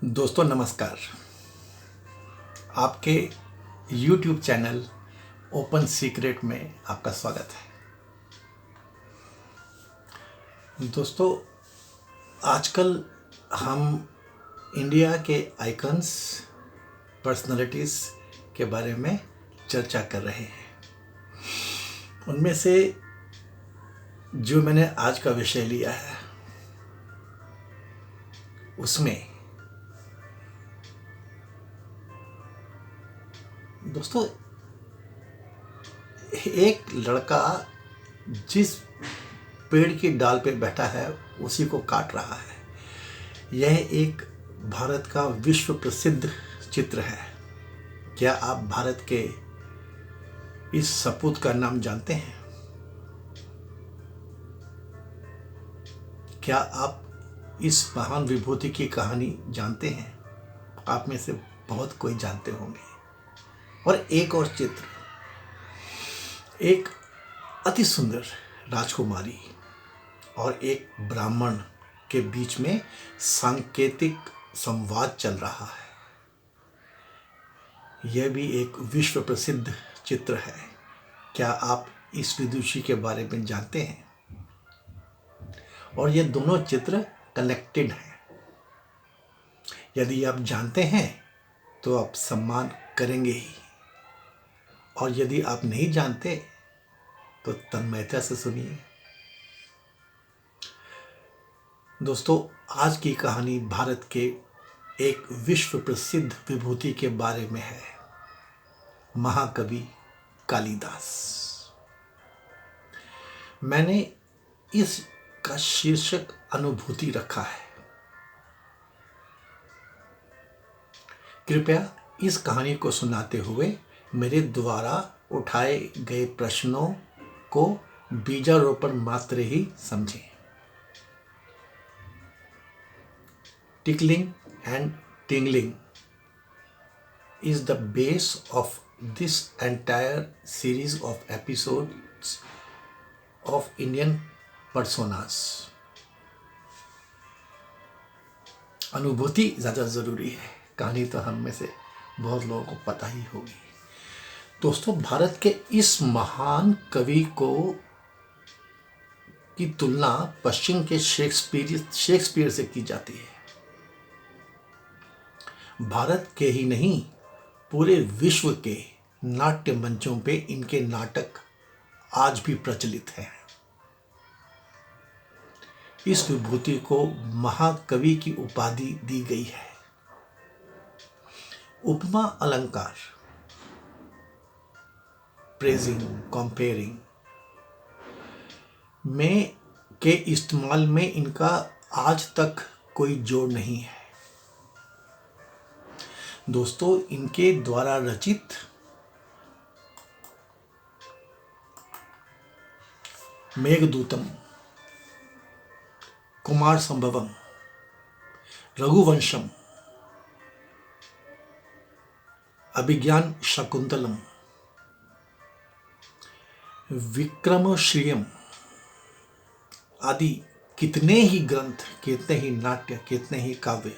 दोस्तों नमस्कार। आपके YouTube चैनल ओपन सीक्रेट में आपका स्वागत है। दोस्तों आजकल हम इंडिया के आइकन्स पर्सनालिटीज़ के बारे में चर्चा कर रहे हैं। उनमें से जो मैंने आज का विषय लिया है उसमें दोस्तों एक लड़का जिस पेड़ की डाल पे बैठा है उसी को काट रहा है। यह एक भारत का विश्व प्रसिद्ध चित्र है। क्या आप भारत के इस सपूत का नाम जानते हैं? क्या आप इस महान विभूति की कहानी जानते हैं? आप में से बहुत कोई जानते होंगे। और एक और चित्र, एक अति सुंदर राजकुमारी और एक ब्राह्मण के बीच में सांकेतिक संवाद चल रहा है। यह भी एक विश्व प्रसिद्ध चित्र है। क्या आप इस विदुषी के बारे में जानते हैं? और ये दोनों चित्र कनेक्टेड हैं। यदि आप जानते हैं तो आप सम्मान करेंगे ही, और यदि आप नहीं जानते तो तन्मयता से सुनिए। दोस्तों आज की कहानी भारत के एक विश्व प्रसिद्ध विभूति के बारे में है, महाकवि कालिदास। मैंने इसका शीर्षक अनुभूति रखा है। कृपया इस कहानी को सुनाते हुए मेरे द्वारा उठाए गए प्रश्नों को बीजारोपण मात्र ही समझें। Tickling and tingling is the base of this entire series of episodes of Indian personas. अनुभूति ज़्यादा ज़रूरी है। कहानी तो हम में से बहुत लोगों को पता ही होगी। दोस्तों भारत के इस महान कवि की तुलना पश्चिम के शेक्सपियर से की जाती है। भारत के ही नहीं पूरे विश्व के नाट्य मंचों पे इनके नाटक आज भी प्रचलित हैं। इस विभूति को महाकवि की उपाधि दी गई है। उपमा अलंकार, प्रेजिंग, कंपेयरिंग में के इस्तेमाल में इनका आज तक कोई जोड़ नहीं है। दोस्तों इनके द्वारा रचित मेघदूतम, कुमार संभवम, रघुवंशम, अभिज्ञान शकुंतलम, विक्रमश्रियम आदि कितने ही ग्रंथ, कितने ही नाट्य, कितने ही काव्य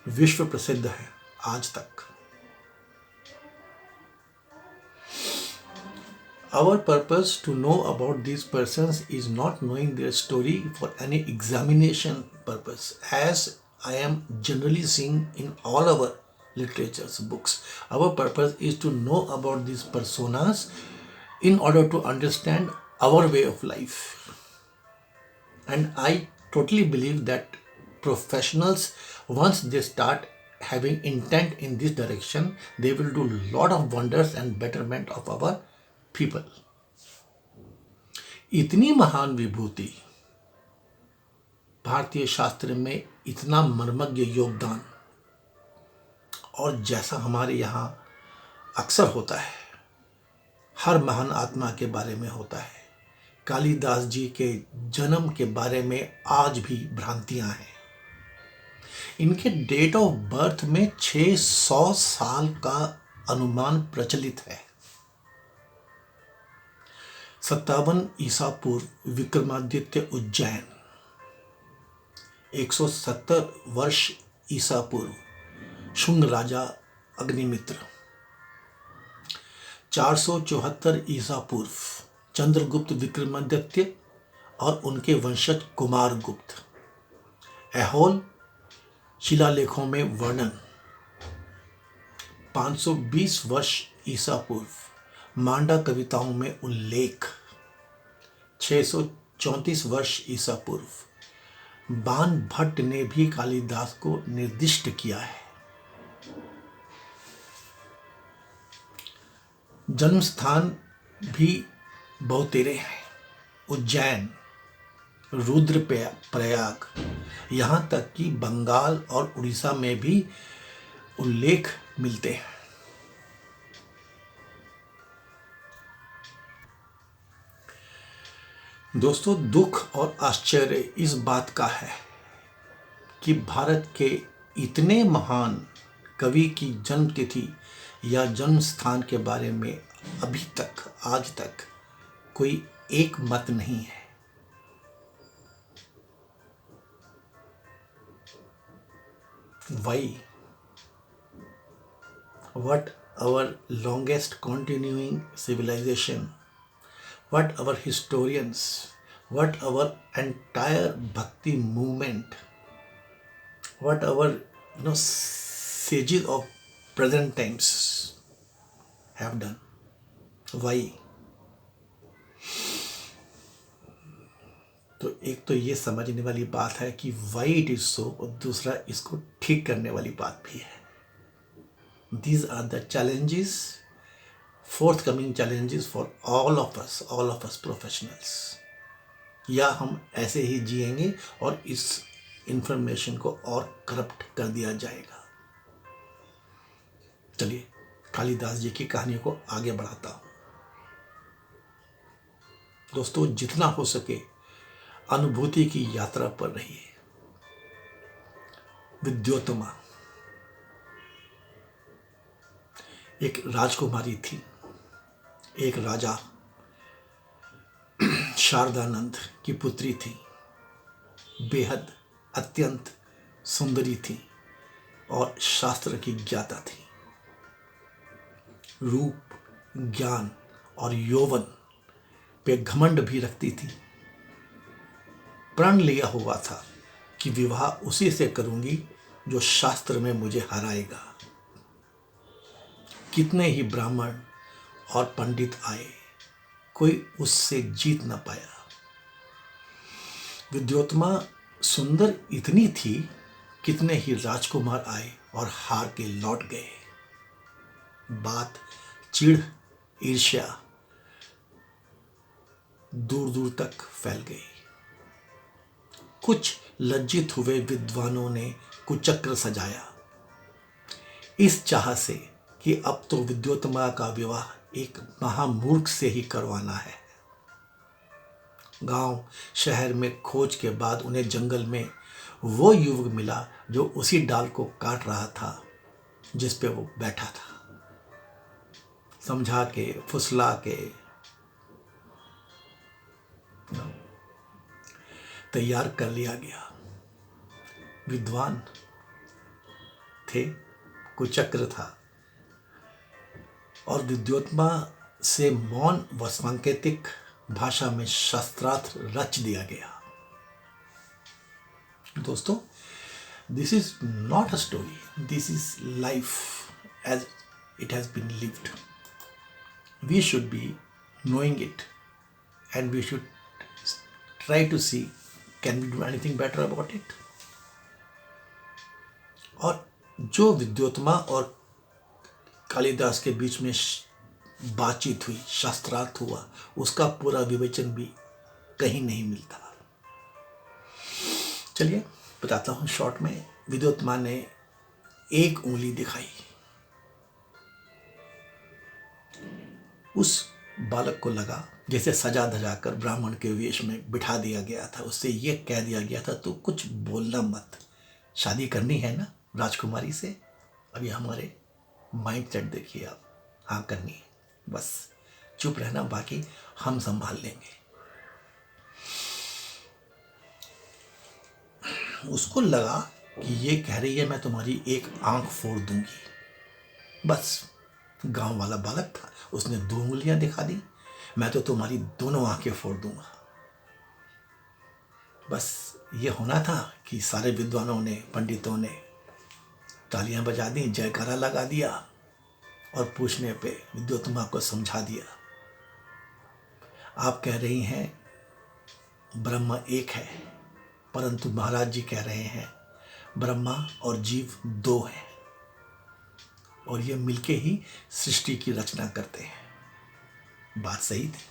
विश्व प्रसिद्ध है आज तक। Our purpose to know about these persons is not knowing their story for any examination purpose, as I am generally seeing in all our literature's books. Our purpose is to know about these personas in order to understand our way of life. And I totally believe that professionals, once they start having intent in this direction, they will do a lot of wonders and betterment of our people. इतनी महान विभूति, भारतीय शास्त्र में इतना मर्मज्ञ योगदान, और जैसा हमारे यहाँ अक्सर होता है, हर महान आत्मा के बारे में होता है, कालिदास जी के जन्म के बारे में आज भी भ्रांतियां हैं। इनके डेट ऑफ बर्थ में 600 साल का अनुमान प्रचलित है। 57 ईसा पूर्व विक्रमादित्य उज्जैन, 170 वर्ष ईसा पूर्व शुंग राजा अग्निमित्र, 474 ईसा पूर्व चंद्रगुप्त विक्रमादित्य और उनके वंशज कुमार गुप्त। ऐहोल शिलालेखों में वर्णन, 520 वर्ष ईसा पूर्व मांडा कविताओं में उल्लेख, 634 वर्ष ईसा पूर्व बाण भट्ट ने भी कालिदास को निर्दिष्ट किया है। जन्म स्थान भी बहुतेरे हैं, उज्जैन, रुद्रप्रयाग, यहाँ तक कि बंगाल और उड़ीसा में भी उल्लेख मिलते हैं। दोस्तों, दुख और आश्चर्य इस बात का है कि भारत के इतने महान कवि की जन्म तिथि या जन्म स्थान के बारे में अभी तक आज तक कोई एक मत नहीं है। Why? What our longest continuing civilization, what our historians, what our entire bhakti movement, what our sages of present times have done. Why? तो एक तो ये समझने वाली बात है कि वाई इट इज सो, और दूसरा इसको ठीक करने वाली बात भी है। These are the challenges, forthcoming challenges for all of us professionals. या हम ऐसे ही जिएंगे और इस इंफॉर्मेशन को और करप्ट कर दिया जाएगा। चलिए कालिदास जी की कहानी को आगे बढ़ाता हूं। दोस्तों, जितना हो सके अनुभूति की यात्रा पर रहिए। विद्योत्तमा एक राजकुमारी थी। एक राजा शारदानंद की पुत्री थी। बेहद अत्यंत सुंदरी थी और शास्त्र की ज्ञाता थी। रूप, ज्ञान और यौवन पे घमंड भी रखती थी। प्रण लिया हुआ था कि विवाह उसी से करूंगी जो शास्त्र में मुझे हराएगा। कितने ही ब्राह्मण और पंडित आए, कोई उससे जीत न पाया। विद्योत्तमा सुंदर इतनी थी, कितने ही राजकुमार आए और हार के लौट गए। बात चिढ़, ईर्ष्या दूर दूर तक फैल गई। कुछ लज्जित हुए विद्वानों ने कुचक्र सजाया, इस चाह से कि अब तो विद्योत्तमा का विवाह एक महामूर्ख से ही करवाना है। गांव शहर में खोज के बाद उन्हें जंगल में वो युवक मिला जो उसी डाल को काट रहा था जिस पे वो बैठा था। समझा के, फुसला के तैयार कर लिया गया। विद्वान थे, कुचक्र था और विद्योत्तमा से मौन व सांकेतिक भाषा में शास्त्रार्थ रच दिया गया। दोस्तों, this is not a story, this is life as it has been lived. We should be knowing it and we should try to see can we do anything better about it। और जो विद्योत्तमा और कालिदास के बीच में बातचीत हुई, शास्त्रार्थ हुआ, उसका पूरा विवेचन भी कहीं नहीं मिलता। चलिए बताता हूं शॉर्ट में। विद्योत्तमा ने एक उंगली दिखाई। उस बालक को लगा जैसे सजा धजा कर ब्राह्मण के वेश में बिठा दिया गया था। उससे ये कह दिया गया था तो कुछ बोलना मत, शादी करनी है ना राजकुमारी से। अभी हमारे माइंड सेट देखिए आप, हाँ करनी है, बस चुप रहना, बाकी हम संभाल लेंगे। उसको लगा कि ये कह रही है मैं तुम्हारी एक आंख फोड़ दूंगी। बस गांव वाला बालक था, उसने 2 उंगलियां दिखा दी, मैं तो तुम्हारी दोनों आंखें फोड़ दूंगा। बस ये होना था कि सारे विद्वानों ने, पंडितों ने तालियां बजा दी, जयकारा लगा दिया और पूछने पे विद्योत्तमा को समझा दिया। आप कह रही हैं ब्रह्म एक है, परंतु महाराज जी कह रहे हैं ब्रह्मा और जीव 2 हैं और ये मिलके ही सृष्टि की रचना करते हैं। बात सही थी।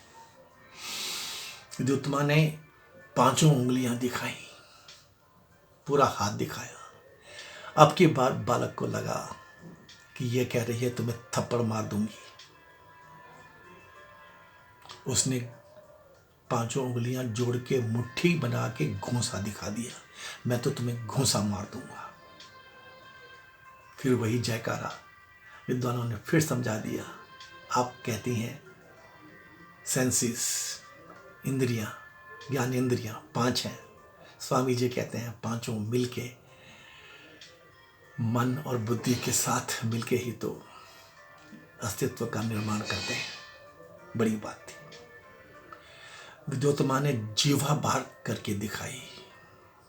विद्योत्तमा ने 5 उंगलियां दिखाई, पूरा हाथ दिखाया। अब की बार बालक को लगा कि ये कह रही है तुम्हें थप्पड़ मार दूंगी। उसने 5 उंगलियां जोड़ के मुट्ठी बना के घूंसा दिखा दिया, मैं तो तुम्हें घूंसा मार दूंगा। फिर वही जयकारा, विद्वानों ने फिर समझा दिया। आप कहती हैं सेंसिस, इंद्रियां, ज्ञानेंद्रियां 5 हैं, स्वामी जी कहते हैं 5 मिलके मन और बुद्धि के साथ मिलके ही तो अस्तित्व का निर्माण करते हैं। बड़ी बात थी। विद्योत्तमा ने जीवा बाहर करके दिखाई।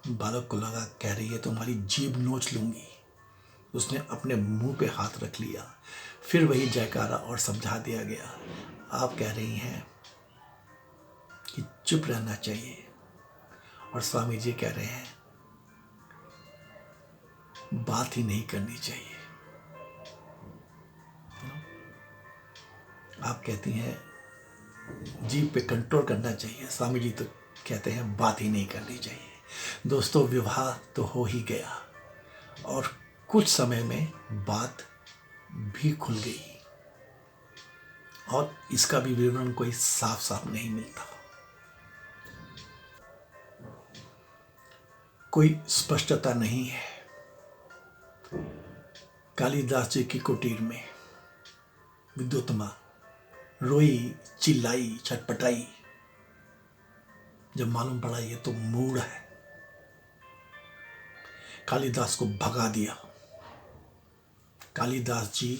बालक को लगा कह रही है तुम्हारी जीभ नोच लूंगी। उसने अपने मुंह पे हाथ रख लिया। फिर वही जयकारा और समझा दिया गया। आप कह रही हैं कि चुप रहना चाहिए और स्वामी जी कह रहे हैं बात ही नहीं करनी चाहिए। आप कहती हैं जीभ पे कंट्रोल करना चाहिए, स्वामी जी तो कहते हैं बात ही नहीं करनी चाहिए। दोस्तों, विवाह तो हो ही गया और कुछ समय में बात भी खुल गई और इसका भी विवरण कोई साफ साफ नहीं मिलता। कोई स्पष्टता नहीं है। कालिदास जी की कुटीर में विद्योत्तमा रोई, चिल्लाई, छटपटाई। जब मालूम पड़ा ये तो मूढ़ है, कालिदास को भगा दिया। कालिदास जी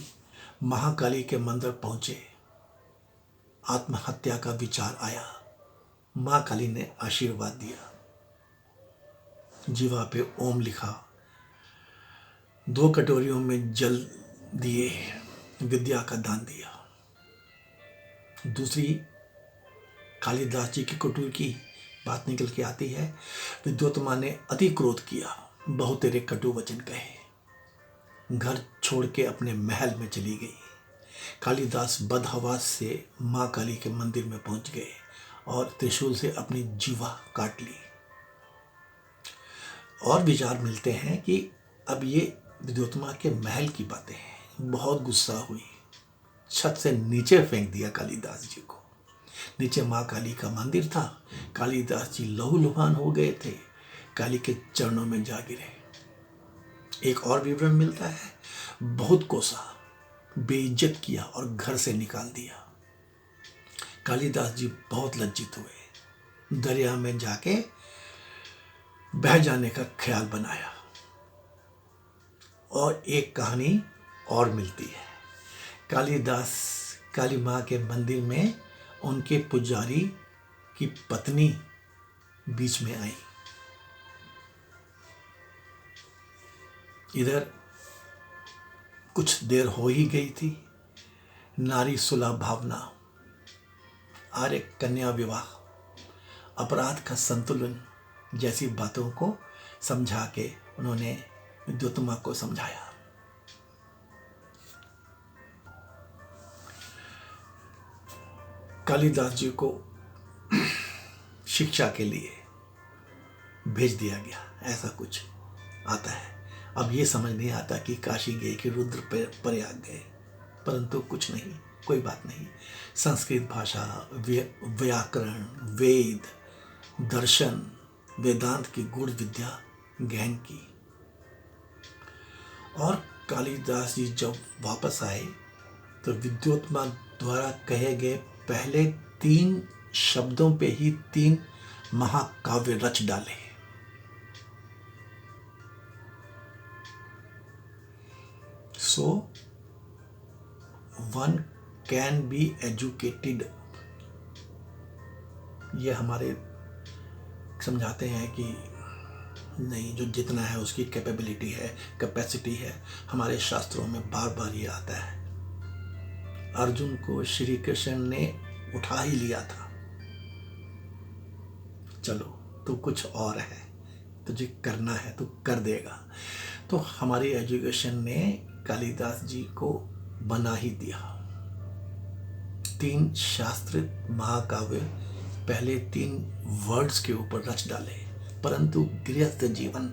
महाकाली के मंदिर पहुंचे, आत्महत्या का विचार आया। मां काली ने आशीर्वाद दिया, जीवा पे ओम लिखा, 2 कटोरियों में जल दिए, विद्या का दान दिया। दूसरी कालिदास जी की कुटीर की बात निकल के आती है। विद्योत्तमा ने अति क्रोध किया, बहुतेरे कटु वचन कहे, घर छोड़ के अपने महल में चली गई। कालिदास बदहवास से मां काली के मंदिर में पहुंच गए और त्रिशूल से अपनी जीवा काट ली। और विचार मिलते हैं कि अब ये विद्योत्तमा के महल की बातें हैं। बहुत गुस्सा हुई, छत से नीचे फेंक दिया कालिदास जी को। नीचे मां काली का मंदिर था। कालिदास जी लहूलुहान हो गए थे, काली के चरणों में जा गिरे। एक और विवरण मिलता है, बहुत कोसा, बेइज्जत किया और घर से निकाल दिया। कालिदास जी बहुत लज्जित हुए, दरिया में जाके बह जाने का ख्याल बनाया। और एक कहानी और मिलती है। कालिदास काली माँ के मंदिर में उनके पुजारी की पत्नी बीच में आई। इधर कुछ देर हो ही गई थी। नारी सुलह भावना, आर्य कन्या विवाह, अपराध का संतुलन जैसी बातों को समझा के उन्होंने विद्योत्तमा को समझाया। कालिदास जी को शिक्षा के लिए भेज दिया गया, ऐसा कुछ आता है। अब ये समझ नहीं आता कि काशी गए कि रुद्र प्रयाग गए, परंतु कुछ नहीं, कोई बात नहीं। संस्कृत भाषा, व्याकरण, वेद, दर्शन, वेदांत की गूढ़ विद्या गहन की। और कालिदास जी जब वापस आए तो विद्योत्तमा द्वारा कहे गए पहले 3 शब्दों पे ही 3 महाकाव्य रच डाले। So one can be educated. ये हमारे समझाते हैं कि नहीं, जो जितना है उसकी कैपेबिलिटी है, कैपेसिटी है। हमारे शास्त्रों में बार बार ये आता है। अर्जुन को श्री कृष्ण ने उठा ही लिया था, चलो तू कुछ और है, तुझे करना है, तू कर देगा। तो हमारी एजुकेशन ने कालिदास जी को बना ही दिया। 3 शास्त्र महाकाव्य पहले 3 वर्ड्स के ऊपर रच डाले, परंतु गृहस्थ जीवन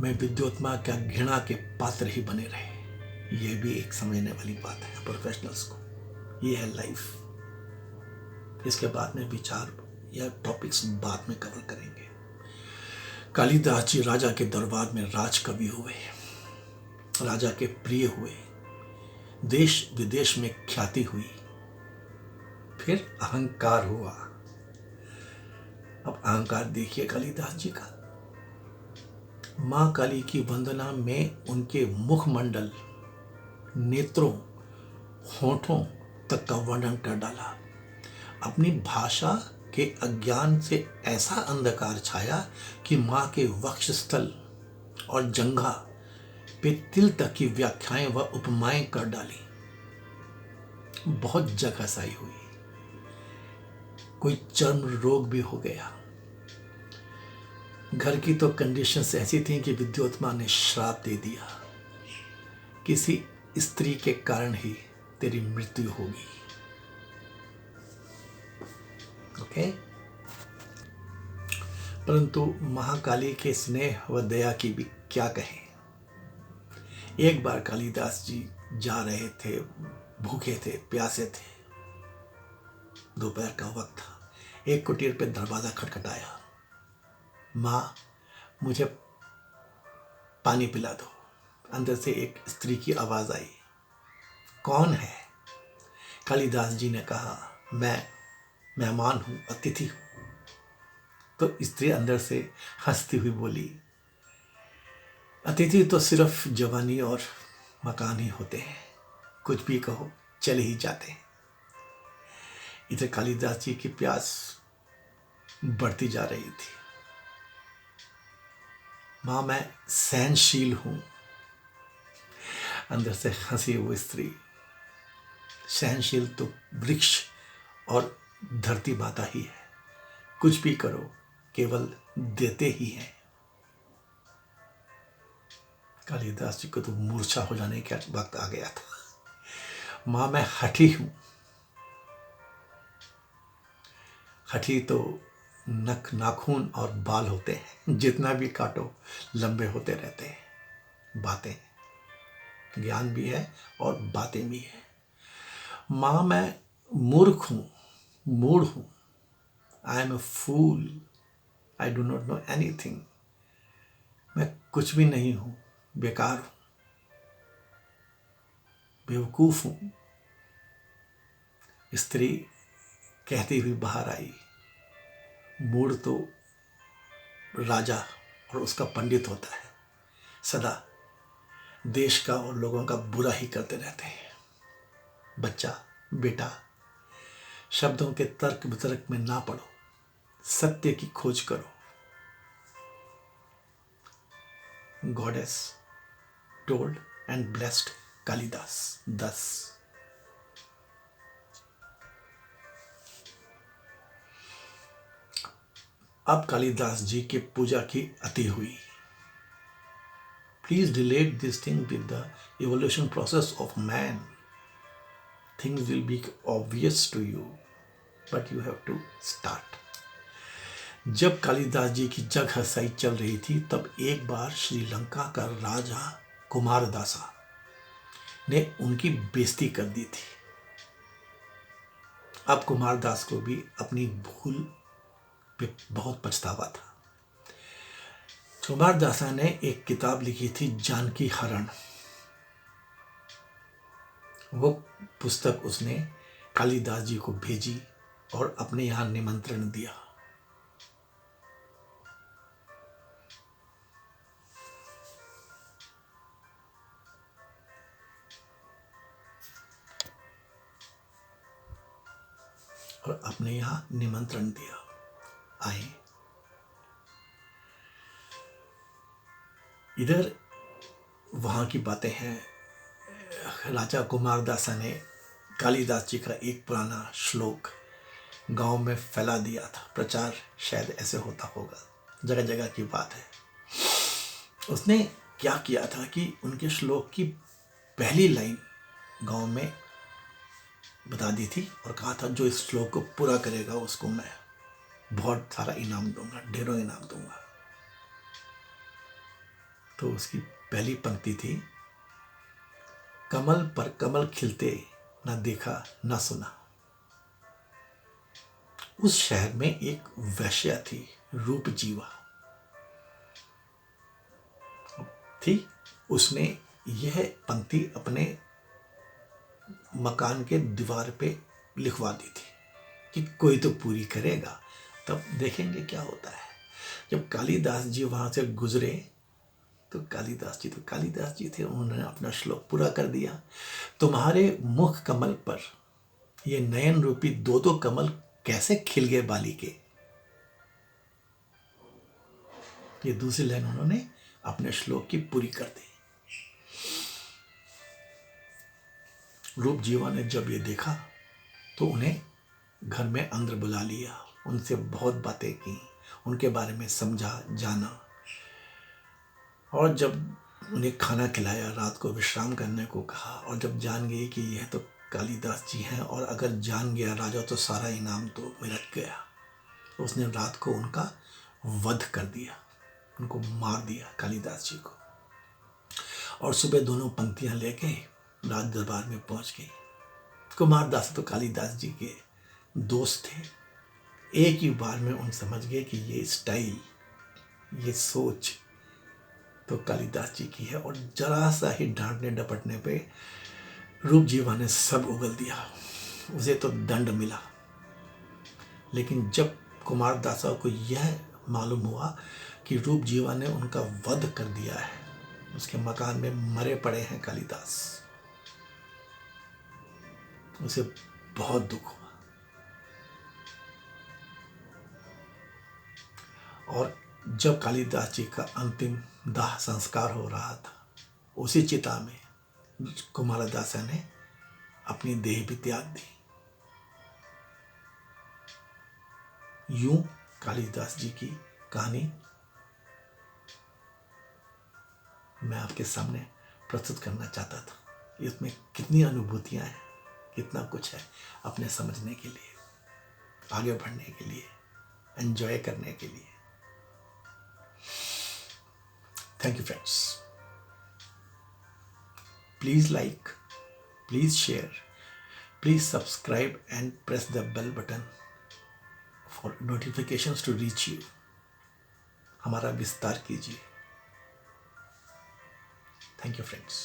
में विद्योत्मा क्या घृणा के पात्र ही बने रहे। यह भी एक समझने वाली बात है प्रोफेशनल्स को। ये है लाइफ। इसके बाद में विचार या टॉपिक्स बाद में कवर करेंगे। कालिदास जी राजा के दरबार में राज कवि हुए, राजा के प्रिय हुए, देश विदेश में ख्याति हुई, फिर अहंकार हुआ। अब अहंकार देखिए कालिदास जी का। मां काली की वंदना में उनके मुखमंडल, नेत्रों, होठों तक का वर्णन कर डाला। अपनी भाषा के अज्ञान से ऐसा अंधकार छाया कि मां के वक्षस्थल और जंघा पे तिल तक की व्याख्याएं व उपमाएं कर डाली। बहुत जगहसाई हुई, कोई चर्म रोग भी हो गया। घर की तो कंडीशंस ऐसी थी कि विद्योत्मा ने श्राप दे दिया, किसी स्त्री के कारण ही तेरी मृत्यु होगी। ओके। परंतु महाकाली के स्नेह व दया की भी क्या कहें। एक बार कालिदास जी जा रहे थे, भूखे थे, प्यासे थे, दोपहर का वक्त था। एक कुटीर पे दरवाजा खटखटाया। माँ, मुझे पानी पिला दो। अंदर से एक स्त्री की आवाज आई। कौन है? कालिदास जी ने कहा, मैं मेहमान हूं, अतिथि हूं। तो स्त्री अंदर से हंसती हुई बोली, अतिथि तो सिर्फ जवानी और मकान ही होते हैं, कुछ भी कहो चले ही जाते हैं। इधर कालिदास जी की प्यास बढ़ती जा रही थी। मां, मैं सहनशील हूं। अंदर से हंसी वो स्त्री। सहनशील तो वृक्ष और धरती माता ही है, कुछ भी करो केवल देते ही हैं। कालिदास जी को तो मूर्छा हो जाने का वक्त आ गया था। मां, मैं हठी हूं। हठी तो नख, नाखून और बाल होते हैं, जितना भी काटो लंबे होते रहते हैं। बातें, ज्ञान भी है और बातें भी है। मां, मैं मूर्ख हूं, मूढ़ हूं। I am a fool, I do not know anything. मैं कुछ भी नहीं हूं, बेकार हूं, बेवकूफ हूं। स्त्री कहती हुई बाहर आई। मूढ़ तो राजा और उसका पंडित होता है, सदा देश का और लोगों का बुरा ही करते रहते हैं। बच्चा, बेटा, शब्दों के तर्क वितर्क में ना पड़ो, सत्य की खोज करो। Goddess told and blessed Kalidas 10। अब कालिदास जी के पूजा की अति हुई। Please relate this thing with the evolution process of man. Things will be obvious to you, but you have to start. जब कालिदास जी की जग हसाई चल रही थी, तब एक बार श्रीलंका का राजा कुमारदासा ने उनकी बेइज्जती कर दी थी। अब कुमारदास को भी अपनी भूल पे बहुत पछतावा था। कुमारदासा ने एक किताब लिखी थी, जानकी हरण। वो पुस्तक उसने कालिदास जी को भेजी और अपने यहाँ निमंत्रण दिया। और अपने यहाँ निमंत्रण दिया, आए। इधर वहाँ की बातें हैं। राजा कुमारदासा ने कालिदास जी का एक पुराना श्लोक गांव में फैला दिया था, प्रचार शायद ऐसे होता होगा, जगह जगह की बात है। उसने क्या किया था कि उनके श्लोक की पहली लाइन गांव में बता दी थी और कहा था जो इस श्लोक को पूरा करेगा उसको मैं बहुत सारा इनाम दूंगा, ढेरों इनाम दूंगा। तो उसकी पहली पंक्ति थी, कमल पर कमल खिलते न देखा न सुना। उस शहर में एक वैश्या थी, रूप जीवा थी। उसने यह पंक्ति अपने मकान के दीवार पे लिखवा दी थी कि कोई तो पूरी करेगा, तब देखेंगे क्या होता है। जब कालिदास जी वहाँ से गुजरे तो कालिदास जी थे, उन्होंने अपना श्लोक पूरा कर दिया। तुम्हारे मुख कमल पर ये नयन रूपी दो दो कमल कैसे खिल गए बाली के। ये दूसरी लाइन उन्होंने अपने श्लोक की पूरी कर दी। रूप जीवा ने जब ये देखा तो उन्हें घर में अंदर बुला लिया, उनसे बहुत बातें की, उनके बारे में समझा जाना, और जब उन्हें खाना खिलाया, रात को विश्राम करने को कहा। और जब जान गई कि यह तो कालिदास जी हैं और अगर जान गया राजा तो सारा इनाम तो मिलट गया, तो उसने रात को उनका वध कर दिया, उनको मार दिया कालिदास जी को। और सुबह दोनों पंक्तियां लेके राज दरबार में पहुंच गई। कुमारदास तो कालिदास जी के दोस्त थे, एक ही बार में उन समझ गए कि ये स्टाइल, ये सोच तो कालिदास जी की है। और जरा सा ही डांटने डपटने पे रूप जीवा ने सब उगल दिया, उसे तो दंड मिला। लेकिन जब कुमारदासा को यह मालूम हुआ कि रूप जीवा ने उनका वध कर दिया है, उसके मकान में मरे पड़े हैं कालिदास, उसे बहुत दुख हुआ। और जब कालिदास जी का अंतिम दाह संस्कार हो रहा था, उसी चिता में कुमारदासा ने अपनी देह भी त्याग दी। यूं कालिदास जी की कहानी मैं आपके सामने प्रस्तुत करना चाहता था। इसमें कितनी अनुभूतियां हैं, कितना कुछ है अपने समझने के लिए, आगे बढ़ने के लिए, एंजॉय करने के लिए। Thank you friends. Please like, please share, please subscribe and press the bell button for notifications to reach you. हमारा विस्तार कीजिए। Thank you friends.